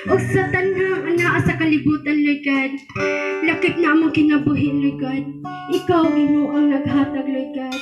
O sa tanhang anaa sa kalibutan, Lord God. Lakip na among kinabuhi, Lord God. Ikaw, Ginoo, ang naghatag, Lord God.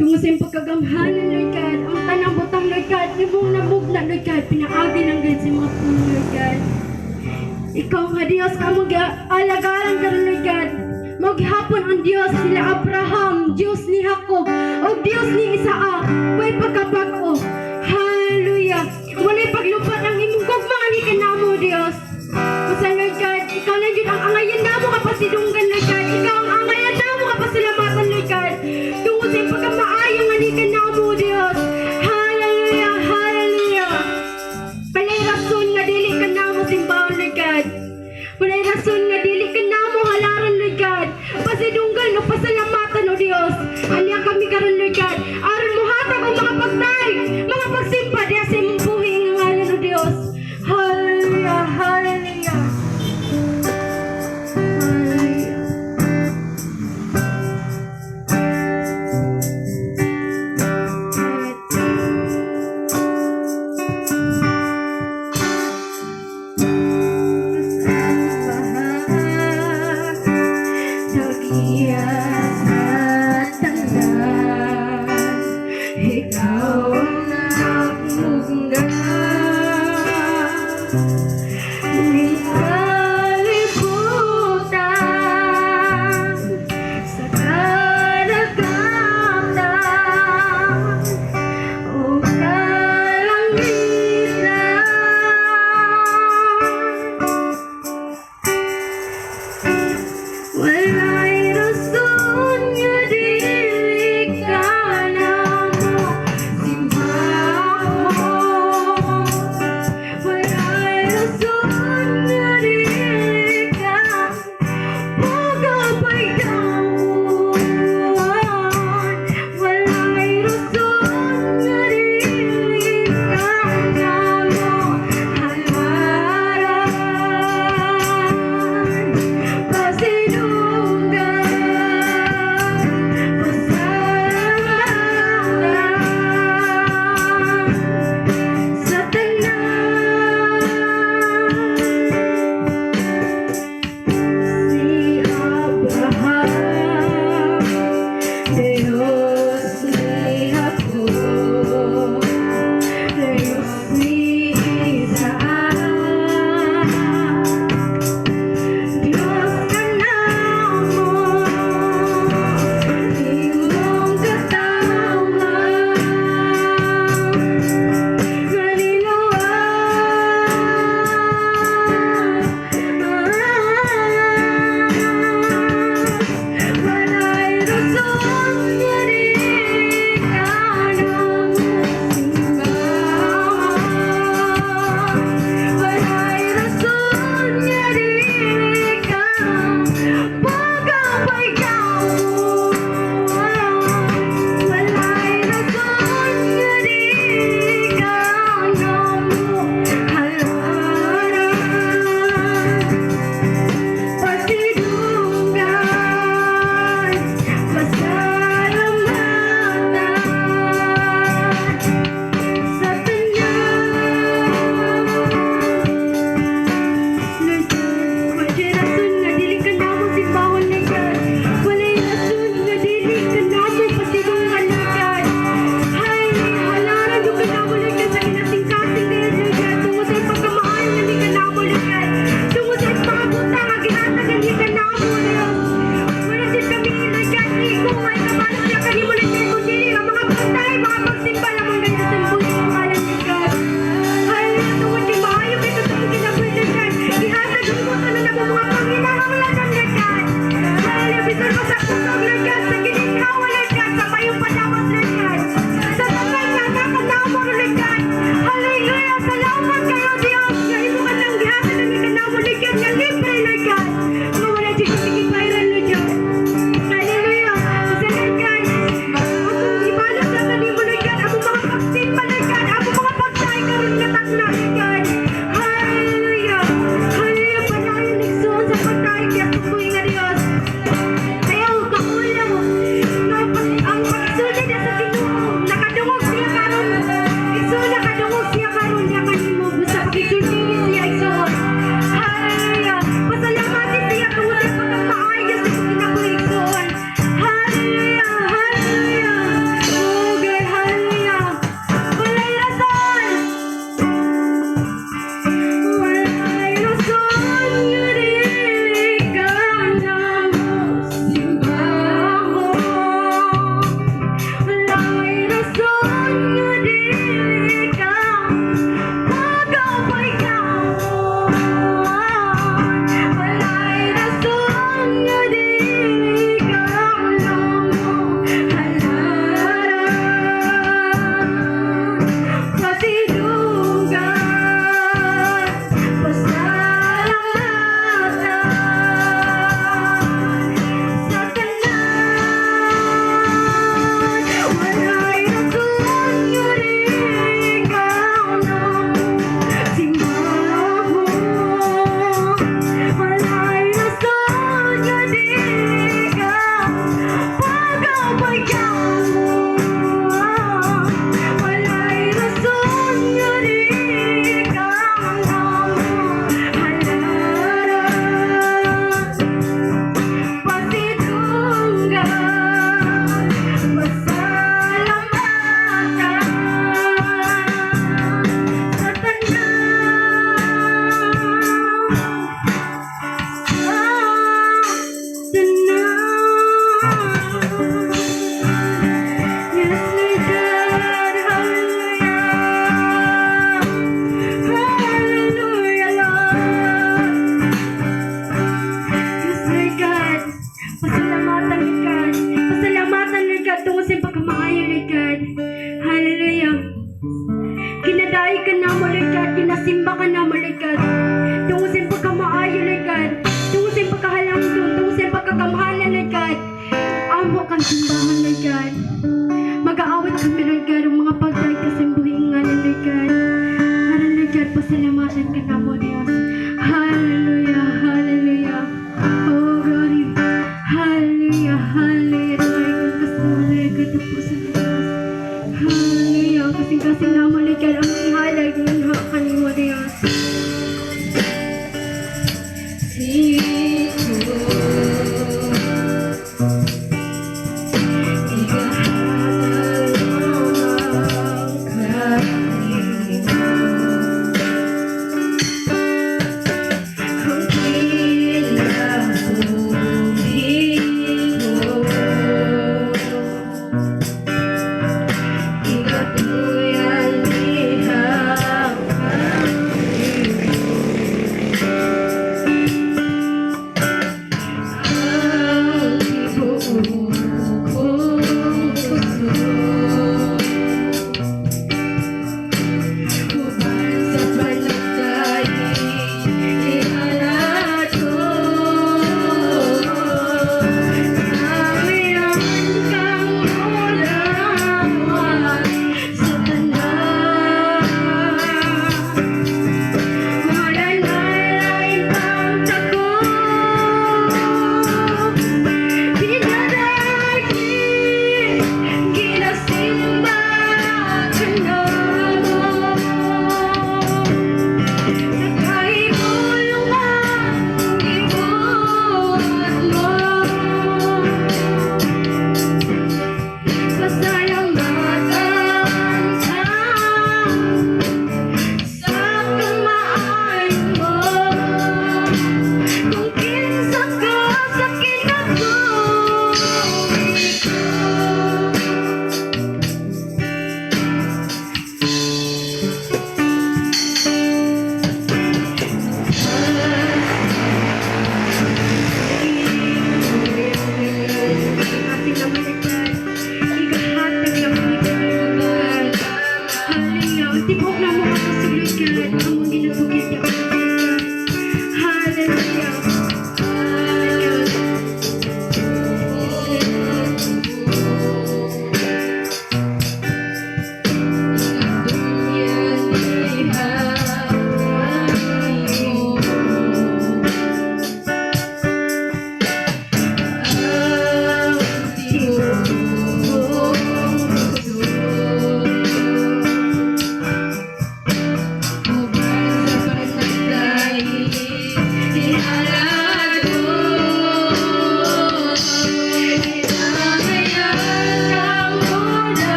Tungo sa iyong pagkagamhanan, Lord God, ang tanang butang, Lord God, imong namugna, Lord God, pinaagi ng God sa mga puno, Lord God. Ikaw nga, Diyos, kamong alagaran ka rin, Lord God. Maghapon ang Diyos sila Abraham, Diyos ni Jacob, o Diyos ni Isaac, may pagkapag-o. Hallelujah! Wala'y paglupat ang imong gugmaan ni kanamo, Diyos. Basta, Lord God, ikaw lang yun ang angayan na mo kapasidunggan, Lord God. Ikaw ang angayan na mo kapasalamatan, Lord God. Tungo sa iyong pagkamaayong anikan na mo, Diyos. Hallelujah! Hallelujah! Wala'y rason nga dili ka na mo simbahan, Lord God. Wala'y rason nga dili ka na mo halaran, Lord God. Pasidunggan o pasalamatan, O Diyos. Aniya kami karon, Lord God. Aron mo hatag o mga pagtay, mga pagsimpa diya sa imong buhi ng ngalan, O Diyos. Hallelujah! Hallelujah! Hallelujah! Ikaw ang nagmugna ng kalibutan sa karagatan o kalangitan. Wala'y rason nga dili ka na mo simbahan. Wala'y rason nga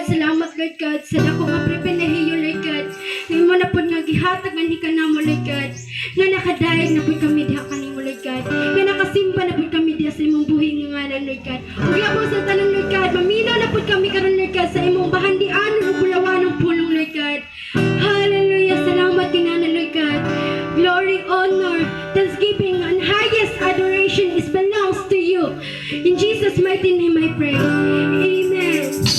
God, salamat Lord God sa dako nga pribilehiyo Lord God. Ngayon mo na po nga gihatag nga ka na mo Lord God. Nga nakadayag na po kami diha kanimo Lord God. Nga nakasimba na po kami diha sa imong buhi nga ngalan Lord God. Ug labo sa tanan Lord God, maminaw na po kami karon Lord God sa imong bahandian ug bulawan ng pulong Lord God. Hallelujah, salamat kinahanglan Lord God. Glory, honor, thanksgiving, and highest adoration is belongs to you. In Jesus' mighty name I pray. Amen.